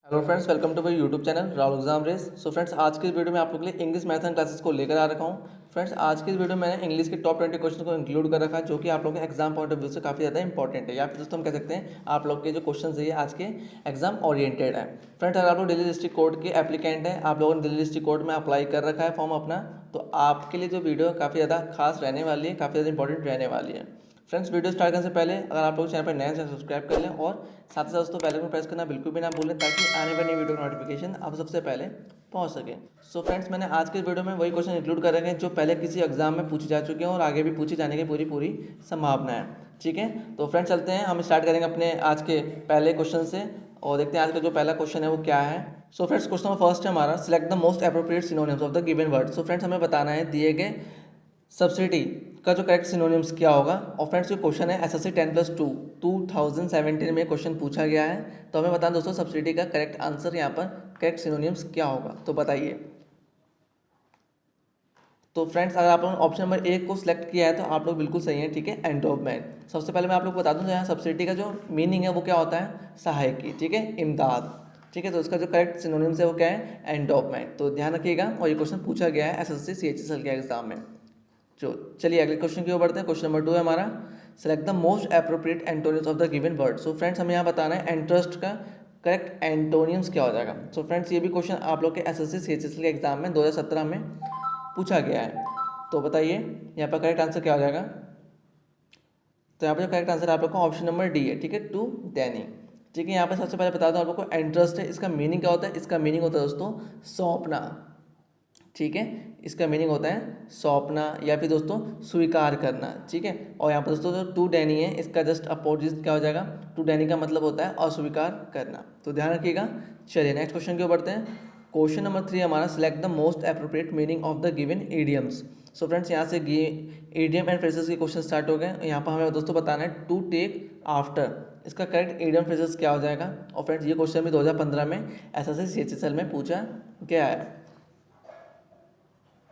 Hello friends, welcome to my YouTube channel Rahul exam race. So friends, आज की इस video में आप लोग के लिए इंग्लिश मैथ एंड क्लासेस को लेकर आ रखा हूँ। फ्रेंड्स, आज की इस वीडियो में मैंने इंग्लिश के टॉप 20 क्वेश्चन को इंक्लूड कर रखा है, जो कि आप लोग के एग्जाम पॉइंट ऑफ व्यू से काफ़ी ज़्यादा इंपॉर्टेंट है, या फिर दोस्तों हम कह सकते हैं आप लोग के जो क्वेश्चन है ये आज के एग्जाम ओरिएंटेड है। फ्रेंड्स, अगर आप लोग दिल्ली डिस्ट्रिक्ट कोर्ट के एप्लीकेंट हैं, आप लोगों ने दिल्ली डिस्ट्रिक्ट कोर्ट में अप्लाई कर रखा है फॉर्म अपना, तो आपके लिए जो वीडियो काफ़ी ज़्यादा खास रहने वाली है, काफ़ी ज़्यादा इंपॉर्टेंट रहने वाली है। फ्रेंड्स, वीडियो स्टार्ट करने से पहले अगर आप लोग चैनल पर नए हैं चैनल सब्सक्राइब कर लें और साथ ही साथ दोस्तों बेल आइकन प्रेस करना बिल्कुल भी ना भूलें, ताकि आने वाली वीडियो की नोटिफिकेशन आप सबसे पहले पहुंच सके। सो फ्रेंड्स, मैंने आज के वीडियो में वही क्वेश्चन इंक्लूड कर रखे हैं जो पहले किसी एग्जाम में पूछे जा चुके हैं और आगे भी पूछे जाने की पूरी पूरी संभावना है। ठीक है, तो फ्रेंड्स चलते हैं, हम स्टार्ट करेंगे अपने आज के पहले क्वेश्चन से और देखते हैं आज का जो पहला क्वेश्चन है वो क्या है। सो फ्रेंड्स, क्वेश्चन फर्स्ट है हमारा, select the most appropriate synonyms of the given word. So friends, हमें बताना है दिए गए सब्सिडी का जो करेक्ट सिनोनिम्स क्या होगा। और फ्रेंड्स, जो क्वेश्चन है एसएससी 10+2 2017 में क्वेश्चन पूछा गया है, तो हमें बताना दोस्तों सब्सिडी का करेक्ट आंसर यहाँ पर करेक्ट सिनोनिम्स क्या होगा, तो बताइए। तो फ्रेंड्स, अगर आप लोगों ने ऑप्शन नंबर 1 को सिलेक्ट किया है तो आप लोग बिल्कुल सही हैं। ठीक है, एंडोवमेंट। सबसे पहले मैं आप लोग को बता दूं, यहाँ सब्सिडी का जो मीनिंग है वो क्या होता है, सहायकी। ठीक है, इमदाद। ठीक है, तो इसका जो करेक्ट सिनोनिम्स है वो क्या है, एंडोवमेंट। तो ध्यान रखिएगा, और ये क्वेश्चन पूछा गया है एसएससी सीएचएसएल के एग्जाम में। जो चलिए अगले क्वेश्चन की ओर बढ़ते हैं। क्वेश्चन नंबर 2 है हमारा, select the most appropriate antonyms of the given word. So friends, हमें यहाँ बताना है एंट्रस्ट का करेक्ट एंटोनिम्स क्या हो जाएगा। सो फ्रेंड्स, ये भी क्वेश्चन आप लोग के एसएससी सीएचएसएल के एग्जाम में 2017 में पूछा गया है, तो बताइए यहाँ पर करेक्ट आंसर क्या हो जाएगा। तो यहाँ पर जो करेक्ट आंसर आप लोग का ऑप्शन नंबर डी है। ठीक है, टू दैनी। ठीक है, यहाँ पर सबसे पहले बता दो आप लोग को एंट्रस्ट है, इसका मीनिंग क्या होता है, इसका मीनिंग होता है दोस्तों सौंपना। ठीक है, इसका मीनिंग होता है सौंपना या फिर दोस्तों स्वीकार करना। ठीक है, और यहाँ पर दोस्तों जो टू डैनी है इसका जस्ट अपोजिट क्या हो जाएगा, टू डैनी का मतलब होता है अस्वीकार करना, तो ध्यान रखिएगा। चलिए नेक्स्ट क्वेश्चन की ओर बढ़ते हैं। क्वेश्चन नंबर 3 हमारा, select the most appropriate meaning of the given idioms. So friends, यहाँ से ईडियम एंड फ्रेजेस के क्वेश्चन स्टार्ट हो गए। यहाँ पर हमें दोस्तों बताना है टू टेक आफ्टर, इसका करेक्ट ईडियम फ्रेजेस क्या हो जाएगा। और फ्रेंड्स, ये क्वेश्चन भी 2015 में एसएससी सीएचएसएल में पूछा गया है।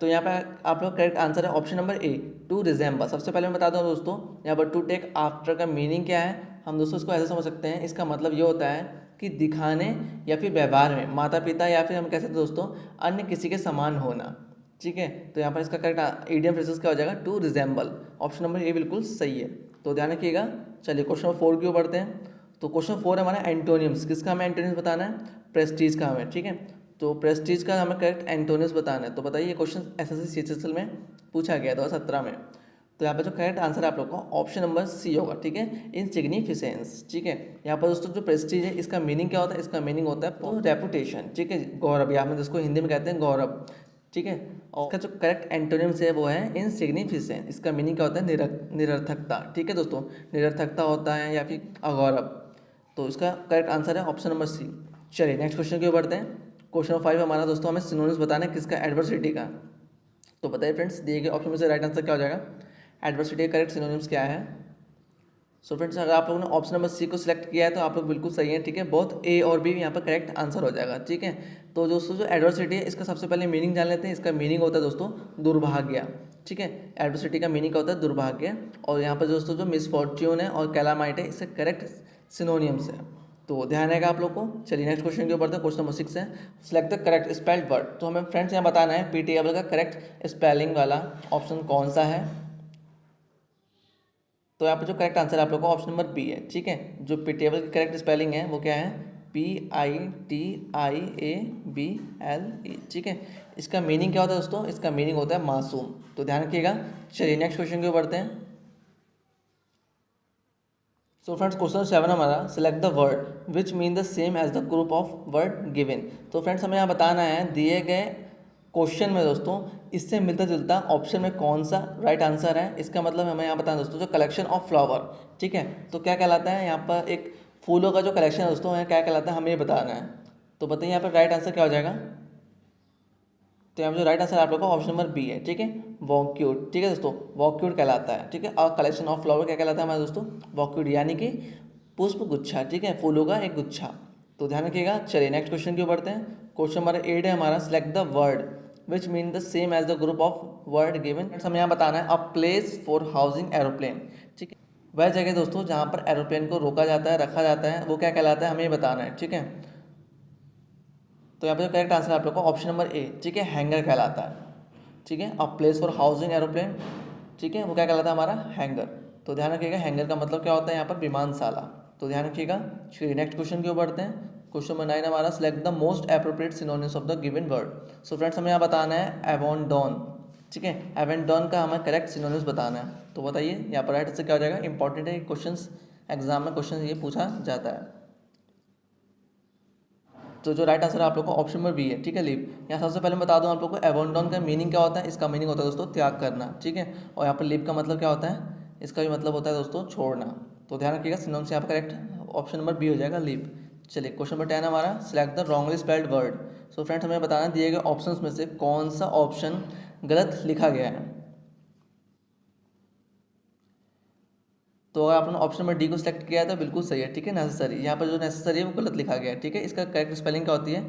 तो यहाँ पर आप लोग करेक्ट आंसर है option number A, to resemble. सबसे पहले मैं बता दूँ दोस्तों, यहाँ पर टू टेक आफ्टर का मीनिंग क्या है। हम दोस्तों इसको ऐसे समझ सकते हैं, इसका मतलब ये होता है कि दिखाने या फिर व्यवहार में माता पिता या फिर हम कह सकते हैं दोस्तों अन्य किसी के समान होना। ठीक है, तो यहाँ पर इसका करेक्ट ईडियम फ्रेजेस क्या हो जाएगा, to resemble. Option number A बिल्कुल सही है, तो ध्यान रखिएगा। चलिए क्वेश्चन नंबर 4 की ओर बढ़ते हैं। तो क्वेश्चन 4 हमारा एंटोनियम्स, किसका हमें एंटोनियम्स बताना है, प्रेस्टीज का हमें। ठीक है, तो प्रेस्टीज का हमें करेक्ट एंटोनिम्स बताना है, तो बताइए क्वेश्चन एसएससी सीएचएसएल में पूछा गया 2017 में। तो यहाँ पर जो करेक्ट आंसर है आप लोग का ऑप्शन नंबर सी होगा। ठीक है, इनसिग्निफिकेंस। ठीक है, यहाँ पर दोस्तों जो प्रेस्टीज है इसका मीनिंग क्या होता है, इसका मीनिंग होता है रेपुटेशन। ठीक है, गौरव, या हम जिसको हिंदी में कहते हैं गौरव। ठीक है, और इसका जो करेक्ट एंटोनिम्स है वो है इनसिग्निफिकेंस। इसका मीनिंग क्या होता है, निरर्थकता। ठीक है दोस्तों, निरर्थकता होता है या फिर अगौरव, तो इसका करेक्ट आंसर है ऑप्शन नंबर सी। चलिए नेक्स्ट क्वेश्चन की ओर बढ़ते हैं। क्वेश्चन नंबर 5 हमारा दोस्तों, हमें सिनोनिम्स बताना है किसका, एडवर्सिटी का। तो बताइए फ्रेंड्स, दिए गए ऑप्शन में से राइट आंसर क्या हो जाएगा, एडवर्सिटी का करेक्ट सिनोनिम्स क्या है। सो फ्रेंड्स, अगर आप लोगों ने ऑप्शन नंबर सी को सिलेक्ट किया है तो आप लोग बिल्कुल सही है। ठीक है, बोथ ए और बी यहाँ पर करेक्ट आंसर हो जाएगा। ठीक है, तो दोस्तों जो एडवर्सिटी है इसका सबसे पहले मीनिंग जान लेते हैं। इसका मीनिंग होता है दोस्तों दुर्भाग्य। ठीक है, एडवर्सिटी का मीनिंग क्या होता है, दुर्भाग्य। और यहाँ पर दोस्तों जो मिसफॉर्च्यून है और कैलामाइट है इससे करेक्ट सिनोनियम्स है, तो ध्यान रहेगा आप लोग को। चलिए नेक्स्ट क्वेश्चन के ऊपर है। क्वेश्चन नंबर 6 है, select the correct spelled word. तो हमें फ्रेंड्स यहाँ बताना है पी टेबल का करेक्ट स्पेलिंग वाला ऑप्शन कौन सा है। तो यहाँ पर जो करेक्ट आंसर है आप लोग को ऑप्शन नंबर बी है। ठीक है, जो पी टेबल की करेक्ट स्पेलिंग है वो क्या है, PITIABLE। ठीक है, इसका मीनिंग क्या होता है दोस्तों, इसका मीनिंग होता है मासूम, तो ध्यान रखिएगा। चलिए नेक्स्ट क्वेश्चन के ऊपर बढ़ते हैं। सो फ्रेंड्स, क्वेश्चन 7 हमारा, select the word which mean the same as the group of word given. तो फ्रेंड्स, हमें यहाँ बताना है दिए गए क्वेश्चन में दोस्तों इससे मिलता जुलता ऑप्शन में कौन सा राइट आंसर है। इसका मतलब हमें यहाँ बताना दोस्तों जो कलेक्शन ऑफ फ्लावर। ठीक है, तो क्या कहलाता है, यहाँ पर एक फूलों का जो कलेक्शन है दोस्तों क्या कहलाता है, हमें ये बताना है। तो बताइए यहाँ पर राइट आंसर क्या हो जाएगा। तो यहाँ पर जो राइट आंसर आप लोग का ऑप्शन नंबर बी है। ठीक है, वॉक्यूट। ठीक है दोस्तों, वॉक्यूट कहलाता है। ठीक है, और कलेक्शन ऑफ फ्लावर क्या कहलाता है हमारे दोस्तों, वॉक्यूट, यानी कि पुष्प गुच्छा। ठीक है, फूलों का एक गुच्छा, तो ध्यान रखिएगा। चलिए नेक्स्ट क्वेश्चन की ओर बढ़ते हैं। क्वेश्चन नंबर 8 है हमारा, select the word which mean the same as the group of word given. हमें यहाँ बताना है a place for housing aeroplane. ठीक है, वह जगह दोस्तों जहाँ पर एरोप्लेन को रोका जाता है, रखा जाता है, वो क्या कहलाता है, हमें बताना है। ठीक है, तो यहाँ पे जो करेक्ट आंसर आप लोग को ऑप्शन नंबर ए, ठीक है, हैंगर कहलाता है, ठीक है। A place for housing aeroplane, ठीक है, वो क्या कहलाता है हमारा हैंगर। तो ध्यान रखिएगा हैंगर का मतलब क्या होता है यहाँ पर विमानशाला। तो ध्यान रखिएगा। चलिए नेक्स्ट क्वेश्चन की ओर बढ़ते हैं। क्वेश्चन नंबर 9 हमारा, select the most appropriate synonyms of the given word. So friends हमें यहाँ बताना है एवोनडॉन, ठीक है, एवेंडॉन का हमें करेक्ट सिनोनिम्स बताना है। तो बताइए यहाँ पर राइट से क्या हो जाएगा। इंपॉर्टेंट है क्वेश्चन, एग्जाम में क्वेश्चन ये पूछा जाता है। तो जो राइट आंसर है आप लोग को ऑप्शन नंबर बी है, ठीक है, लीव। यहाँ सबसे पहले मैं बता दूँ आप लोग को एवोनडॉन का मीनिंग क्या होता है। इसका मीनिंग होता है दोस्तों त्याग करना, ठीक है। और यहाँ पर लीव का मतलब क्या होता है, इसका भी मतलब होता है दोस्तों छोड़ना। तो ध्यान रखिएगा सिनोनिम्स यहाँ पर करेक्ट ऑप्शन नंबर बी हो जाएगा, लीव। चलिए क्वेश्चन नंबर 10 हमारा, select the wrongly spelled word. So friends हमें बताना दिए गए ऑप्शंस में से कौन सा ऑप्शन गलत लिखा गया है। तो अगर आपने ऑप्शन नंबर डी को सिलेक्ट किया है तो बिल्कुल सही है, ठीक है, नेसेसरी। यहाँ पर जो नेसेसरी है वो गलत लिखा गया है, ठीक है। इसका करेक्ट स्पेलिंग क्या होती है,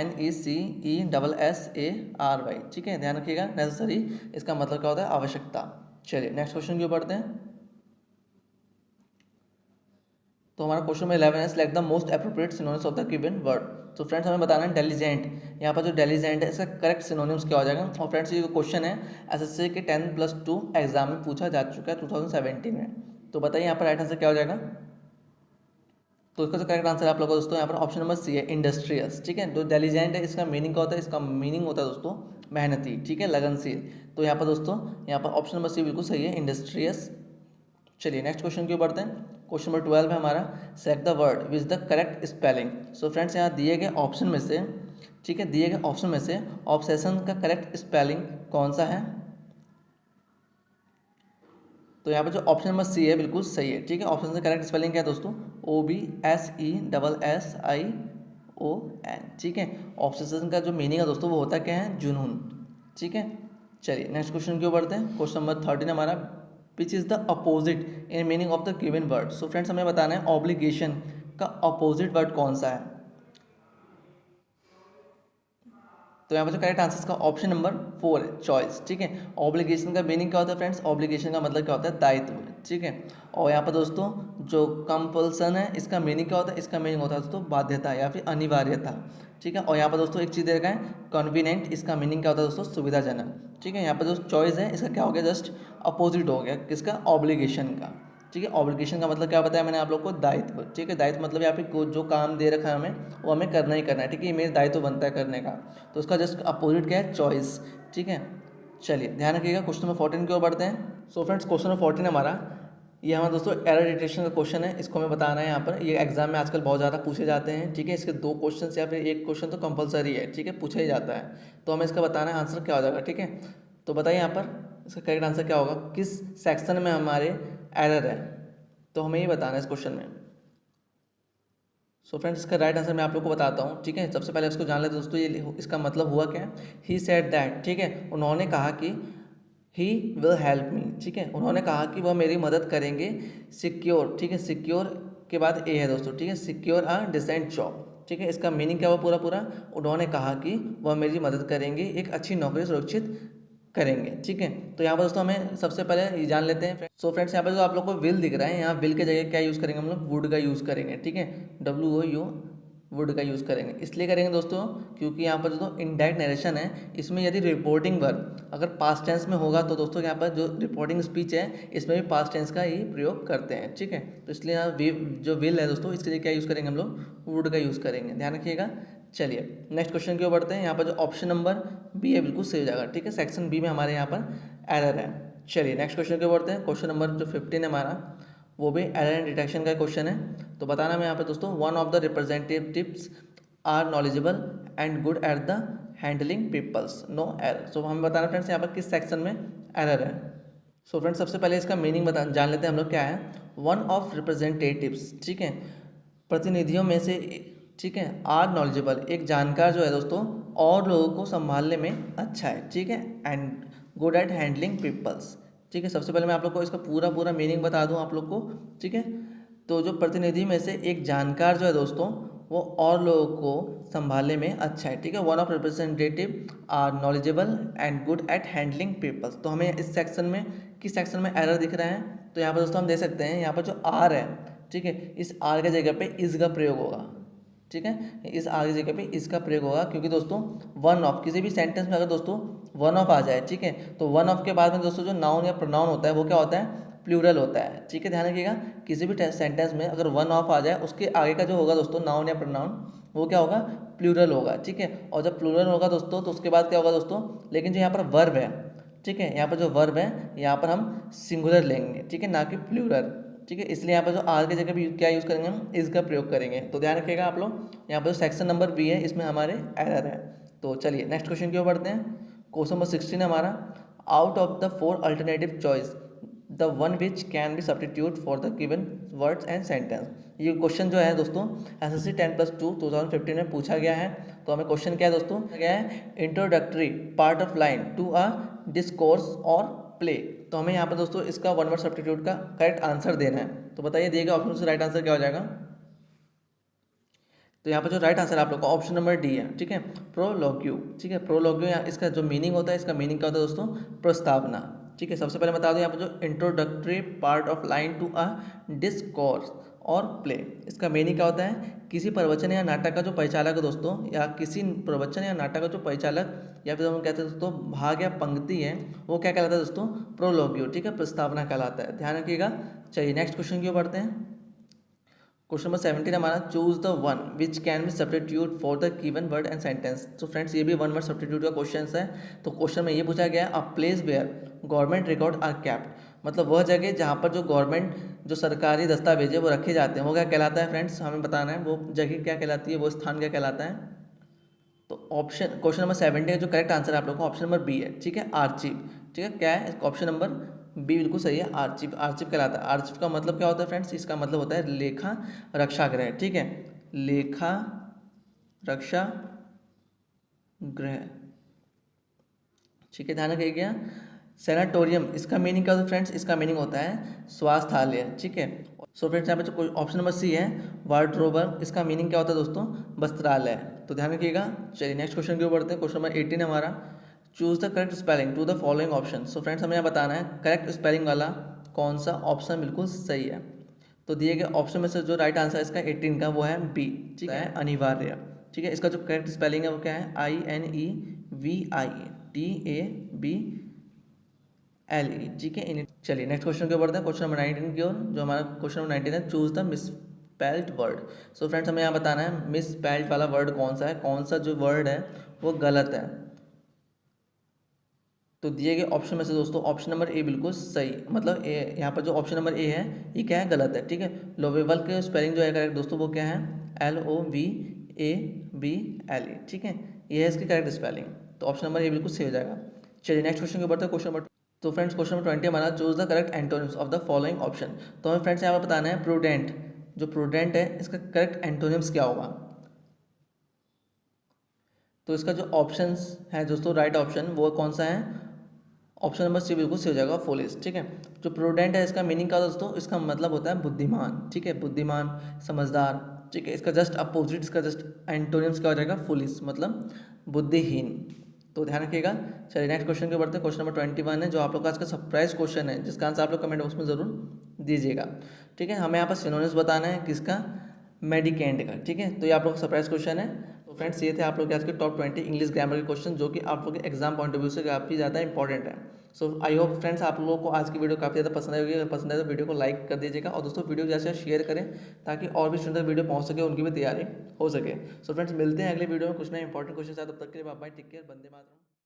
NECESSARY, ठीक है, ध्यान रखिएगा। नेसेसरी इसका मतलब क्या होता है, आवश्यकता। चलिए नेक्स्ट क्वेश्चन की ओर बढ़ते हैं। तो हमारा क्वेश्चन नंबर 11 है, select the most appropriate synonyms of the given word. तो फ्रेंड्स हमें बताना है डेलीजेंट। यहाँ पर जो डेलीजेंट है इसका करेक्ट सिनोनिम्स क्या हो जाएगा। और फ्रेंड्स ये जो क्वेश्चन है SSC के 10+2 एग्जाम में पूछा जा चुका है 2017 में। तो बताइए यहाँ पर राइट आंसर क्या हो जाएगा। तो इसका जो करेक्ट आंसर आप लोगों को दोस्तों यहाँ पर ऑप्शन नंबर सी है, इंडस्ट्रियस, ठीक है। जो डेलीजेंट है इसका मीनिंग क्या होता है, इसका मीनिंग होता है दोस्तों मेहनती, ठीक है, लगनशील। तो यहाँ पर दोस्तों यहाँ पर ऑप्शन नंबर सी बिल्कुल सही है, इंडस्ट्रियस। चलिए नेक्स्ट क्वेश्चन की ओर बढ़ते हैं। क्वेश्चन नंबर 12 है हमारा, select the word with the correct spelling. So friends यहाँ दिए गए ऑप्शन में से, ठीक है, दिए गए ऑप्शन में से ऑब्सेशन का करेक्ट स्पेलिंग कौन सा है। तो यहाँ पर जो ऑप्शन नंबर सी है बिल्कुल सही है, ठीक है। ऑप्शन से करेक्ट स्पेलिंग क्या है दोस्तों, OBSESSION, ठीक है। ऑब्सेशन का जो मीनिंग है दोस्तों वो होता क्या है, जुनून, ठीक है। चलिए नेक्स्ट क्वेश्चन की ओर बढ़ते हैं। क्वेश्चन नंबर 13 हमारा, which is the opposite in meaning of the given word. So friends हमें बताना है ऑब्लिगेशन का अपोजिट वर्ड कौन सा है। तो यहाँ पर जो करेक्ट आंसर का ऑप्शन नंबर 4 है, चॉइस, ठीक है। ऑब्लिगेशन का मीनिंग क्या होता है फ्रेंड्स, ऑब्लिगेशन का मतलब क्या होता है, दायित्व, ठीक है। और यहाँ पर दोस्तों जो कंपल्सन है इसका मीनिंग क्या होता है, इसका मीनिंग होता है दोस्तों बाध्यता या फिर अनिवार्यता, ठीक है। और यहाँ पर दोस्तों एक चीज़ दे रखा है कन्वीनियंट, इसका मीनिंग क्या होता है दोस्तों, सुविधाजनक, ठीक है। यहाँ पर जो चॉइस है इसका क्या हो गया, जस्ट अपोजिट हो गया किसका, ऑब्लिगेशन का, ठीक है। ऑब्लिगेशन का मतलब क्या बताया मैंने आप लोग को, दायित्व, ठीक है। दायित्व मतलब यहाँ पे जो काम दे रखा है हमें वो हमें करना ही करना है, ठीक है, ये मेरा दायित्व बनता है करने का। तो उसका जस्ट अपोजिट क्या है, चॉइस, ठीक है। चलिए ध्यान रखिएगा। क्वेश्चन नंबर 14 की ओर बढ़ते हैं। सो फ्रेंड्स क्वेश्चन नंबर 14 हमारा, ये हमारा दोस्तों एरर डिटेक्शन का क्वेश्चन है। इसको हमें बताना है यहाँ पर, ये एग्जाम में आजकल बहुत ज़्यादा पूछे जाते हैं, ठीक है। इसके 2 क्वेश्चन या फिर 1 क्वेश्चन तो कंपलसरी है, ठीक है, पूछा ही जाता है। तो हमें इसका बताना है आंसर क्या हो जाएगा, ठीक है। तो बताइए यहाँ पर इसका करेक्ट आंसर क्या होगा, किस सेक्शन में हमारे एरर है। तो हमें ये बताना है इस क्वेश्चन में। सो फ्रेंड्स इसका राइट आंसर मैं आप लोग को बताता हूँ, ठीक है। सबसे पहले इसको जान लेते दोस्तों, ये इसका मतलब हुआ क्या है, ही सेड दैट, ठीक है, उन्होंने कहा कि ही विल हेल्प मी, ठीक है, उन्होंने कहा कि वह मेरी मदद करेंगे, सिक्योर, ठीक है, सिक्योर के बाद ए है दोस्तों, ठीक है, सिक्योर अ डिसेंट जॉब, ठीक है। इसका मीनिंग क्या हुआ पूरा पूरा, उन्होंने कहा कि वह मेरी मदद करेंगे एक अच्छी नौकरी सुरक्षित करेंगे, ठीक है। तो यहाँ पर दोस्तों हमें सबसे पहले ये जान लेते हैं। सो फ्रेंड्स यहाँ पर जो आप लोग को विल दिख रहा है, यहाँ विल के जगह क्या यूज़ करेंगे हम लोग, वुड का यूज़ करेंगे, ठीक है, WOU, वुड का यूज़ करेंगे। इसलिए करेंगे दोस्तों क्योंकि यहाँ पर जो इनडायरेक्ट नरेशन है इसमें यदि रिपोर्टिंग वर्ब अगर पास्ट टेंस में होगा तो दोस्तों यहाँ पर जो रिपोर्टिंग स्पीच है इसमें भी पास्ट टेंस का ही प्रयोग करते हैं, ठीक है। तो इसलिए यहाँ जो विल है दोस्तों इसके लिए क्या यूज़ करेंगे हम लोग, वुड का यूज़ करेंगे, ध्यान रखिएगा। चलिए नेक्स्ट क्वेश्चन की ओर बढ़ते हैं। यहाँ पर जो ऑप्शन नंबर बी है बिल्कुल सही हो जाएगा, ठीक है, सेक्शन बी में हमारे यहाँ पर एरर है। चलिए नेक्स्ट क्वेश्चन की ओर बढ़ते हैं। क्वेश्चन नंबर जो 15 है हमारा, वो भी एरर एंड डिटेक्शन का क्वेश्चन है। तो बताना मैं यहाँ पे दोस्तों, one of the representatives are knowledgeable and good at the handling peoples, no error. So हमें बताना फ्रेंड्स यहाँ पर किस सेक्शन में एरर है। सो फ्रेंड्स सबसे पहले इसका मीनिंग जान लेते हैं हम लोग क्या है। वन ऑफ रिप्रेजेंटेटिव्स, ठीक है, प्रतिनिधियों में से, ठीक है, आर नॉलेजेबल एक जानकार जो है दोस्तों और लोगों को संभालने में अच्छा है, ठीक है, and good at handling peoples, ठीक है। सबसे पहले मैं आप लोग को इसका पूरा पूरा मीनिंग बता दूं आप लोग को, ठीक है। तो जो प्रतिनिधि में से एक जानकार जो है दोस्तों वो और लोगों को संभालने में अच्छा है, ठीक है। One of representative are knowledgeable and good at handling peoples. तो हमें इस सेक्शन में किस सेक्शन में एरर दिख रहा है, तो यहाँ पर दोस्तों हम देख सकते हैं यहाँ पर जो आर है, ठीक है, इस आर के जगह पे इज का प्रयोग होगा, ठीक है, इस आगे जगह पे इसका प्रयोग होगा, क्योंकि दोस्तों वन ऑफ किसी भी सेंटेंस में अगर दोस्तों वन ऑफ आ जाए, ठीक है, तो वन ऑफ के बाद में दोस्तों जो नाउन या प्रोनाउन होता है वो क्या होता है, प्लूरल होता है। ठीक है, ध्यान रखिएगा, किसी भी सेंटेंस में अगर वन ऑफ आ जाए उसके आगे का जो होगा दोस्तों नाउन या प्रोनाउन वो क्या होगा, प्लूरल होगा। ठीक है, और जब प्लूरल होगा दोस्तों तो उसके बाद क्या होगा दोस्तों, लेकिन जो यहाँ पर वर्ब है, ठीक है, यहाँ पर जो वर्ब है यहाँ पर हम सिंगुलर लेंगे, ठीक है, ना कि प्लूरल। ठीक है, इसलिए यहाँ पर जो आर की जगह भी क्या यूज़ करेंगे, हम इज का प्रयोग करेंगे। तो ध्यान रखिएगा आप लोग, यहाँ पर जो सेक्शन नंबर बी है इसमें हमारे एरर है। तो चलिए नेक्स्ट क्वेश्चन की ओर बढ़ते हैं। क्वेश्चन नंबर 16 है हमारा, out of the 4 alternative choice the one which can be substitute for the given words and sentence. ये क्वेश्चन जो है दोस्तों SSC 10+2 2015 में पूछा गया है। तो हमें क्वेश्चन क्या है दोस्तों, क्या है, introductory part of line to a discourse or play. तो हमें यहाँ पर दोस्तों इसका वन वर्ड सब्स्टिट्यूट का करेक्ट आंसर देना है। तो बताइए दिए गए ऑप्शन से राइट आंसर क्या हो जाएगा। तो यहाँ पर जो राइट आंसर आप लोग का ऑप्शन नंबर डी है। ठीक है, प्रोलोग्यू। ठीक है, प्रोलोग्यू इसका जो मीनिंग होता है, इसका मीनिंग क्या होता है दोस्तों, प्रस्तावना। ठीक है, सबसे पहले बता दो यहाँ पर जो introductory part of line to a discourse or play, इसका मीनिंग क्या होता है, किसी प्रवचन या नाटक का जो परिचालक है दोस्तों, या किसी प्रवचन या नाटक का जो परिचालक या फिर हम कहते हैं दोस्तों भाग या पंक्ति है, वो क्या कहलाता है दोस्तों, प्रोलोग्यू। ठीक है, प्रस्तावना कहलाता है, ध्यान रखिएगा। चलिए नेक्स्ट क्वेश्चन की ओर बढ़ते हैं। क्वेश्चन नंबर 17 हमारा, choose the one which can be substitute for the given word and sentence. तो फ्रेंड्स ये भी वन वर्ड सब्स्टिट्यूट का क्वेश्चन है। तो क्वेश्चन में ये पूछा गया है, a place where government record are kept, मतलब वह जगह जहाँ पर जो गवर्नमेंट जो सरकारी दस्तावेज है वो रखे जाते हैं, वो क्या कहलाता है फ्रेंड्स, हमें बताना है वो जगह क्या कहलाती है, वो स्थान क्या कहलाता है। तो ऑप्शन क्वेश्चन नंबर 17 का जो करेक्ट आंसर है आप लोग का ऑप्शन नंबर बी है। ठीक है, आर्चिव। ठीक है, क्या है ऑप्शन नंबर बी बिल्कुल सही है, आर्चिव। आर्चिव कहलाता है। आर्चिव का मतलब क्या होता है फ्रेंड्स, इसका मतलब होता है लेखा रक्षागृह। ठीक है, लेखा रक्षा गृह। ठीक है, ध्यान रखिएगा। सेनाटोरियम, इसका मीनिंग क्या होता है फ्रेंड्स, इसका मीनिंग होता है स्वास्थ्यालय। ठीक है, सो फ्रेंड्स यहाँ पे ऑप्शन नंबर सी है वार्डरोबर, इसका मीनिंग क्या होता है दोस्तों, वस्त्रालय। तो ध्यान रखिएगा। चलिए नेक्स्ट क्वेश्चन की ओर बढ़ते हैं। क्वेश्चन नंबर 18 है हमारा, choose the correct spelling to the following option. So friends हमें यहाँ बताना है करेक्ट स्पेलिंग वाला कौन सा ऑप्शन बिल्कुल सही है। तो दिए गए ऑप्शन में से जो राइट आंसर है इसका 18 का वो है बी। ठीक है, अनिवार्य। ठीक है, इसका जो करेक्ट स्पेलिंग है वो क्या है, INEVITABLE। ठीक है, चलिए नेक्स्ट क्वेश्चन की ओर बढ़ते हैं। क्वेश्चन नंबर 19 की ओर, जो हमारा क्वेश्चन नंबर 19 है, choose the misspelled word. So friends हमें यहाँ बताना है मिसस्पेल्ड वाला वर्ड कौन सा है, कौन सा जो वर्ड है वो गलत है। तो दिए गए ऑप्शन में से दोस्तों ऑप्शन नंबर ए बिल्कुल सही, मतलब ए यहाँ पर जो ऑप्शन नंबर ए है ये क्या है, गलत है। ठीक है, लोवेबल के स्पेलिंग जो है करेक्ट दोस्तों वो क्या है, LOVABLE। ठीक है, ये है इसकी करेक्ट स्पेलिंग। तो ऑप्शन नंबर ए बिल्कुल सही हो जाएगा। चलिए नेक्स्ट क्वेश्चन के ऊपर है, क्वेश्चन नंबर, तो फ्रेंड्स क्वेश्चन नंबर 20 हमारा, choose the correct antonyms of the following option. तो हमें फ्रेंड्स यहाँ पर बताना है प्रूडेंट, जो प्रूडेंट है इसका करेक्ट एंटोनिम्स क्या होगा। तो इसका जो ऑप्शंस है दोस्तों राइट ऑप्शन वो कौन सा है, ऑप्शन नंबर सी बिल्कुल सही हो जाएगा, फुलिश। ठीक है, जो प्रूडेंट है इसका मीनिंग क्या दोस्तों, इसका मतलब होता है बुद्धिमान। ठीक है, बुद्धिमान, समझदार। ठीक है, इसका जस्ट अपोजिट, इसका जस्ट एंटोनिम्स क्या हो जाएगा, फुलिश, मतलब बुद्धिहीन। तो ध्यान रखिएगा। चलिए नेक्स्ट क्वेश्चन के बढ़ते हैं। क्वेश्चन नंबर 21 है जो आप लोग का आज का सरप्राइज क्वेश्चन है, जिसका आंसर आप लोग कमेंट बॉक्स में जरूर दीजिएगा। ठीक है, हमें यहाँ पर सिनोनिम्स बताना है किसका, मेडिकेंट का। ठीक है, तो ये आप लोग का सरप्राइज क्वेश्चन है। तो फ्रेंड्स ये थे आप लोग के आज के टॉप 20 इंग्लिश ग्रामर के क्वेश्चन, जो कि आप लोग के एग्जाम पॉइंट ऑफ व्यू से काफ़ी ज़्यादा इंपॉर्टेंट है। सो आई होप फ्रेंड्स आप लोगों को आज की वीडियो काफ़ी ज़्यादा पसंद आई होगी। अगर पसंद आए तो वीडियो को लाइक कर दीजिएगा, और दोस्तों वीडियो जैसे शेयर करें ताकि और भी सुंदर वीडियो पहुंच सके, उनकी भी तैयारी हो सके। सो फ्रेंड्स मिलते हैं अगले वीडियो में कुछ नए इंपॉर्टेंट क्वेश्चन। तब तक के लिए bye bye, take care, Vande Mataram.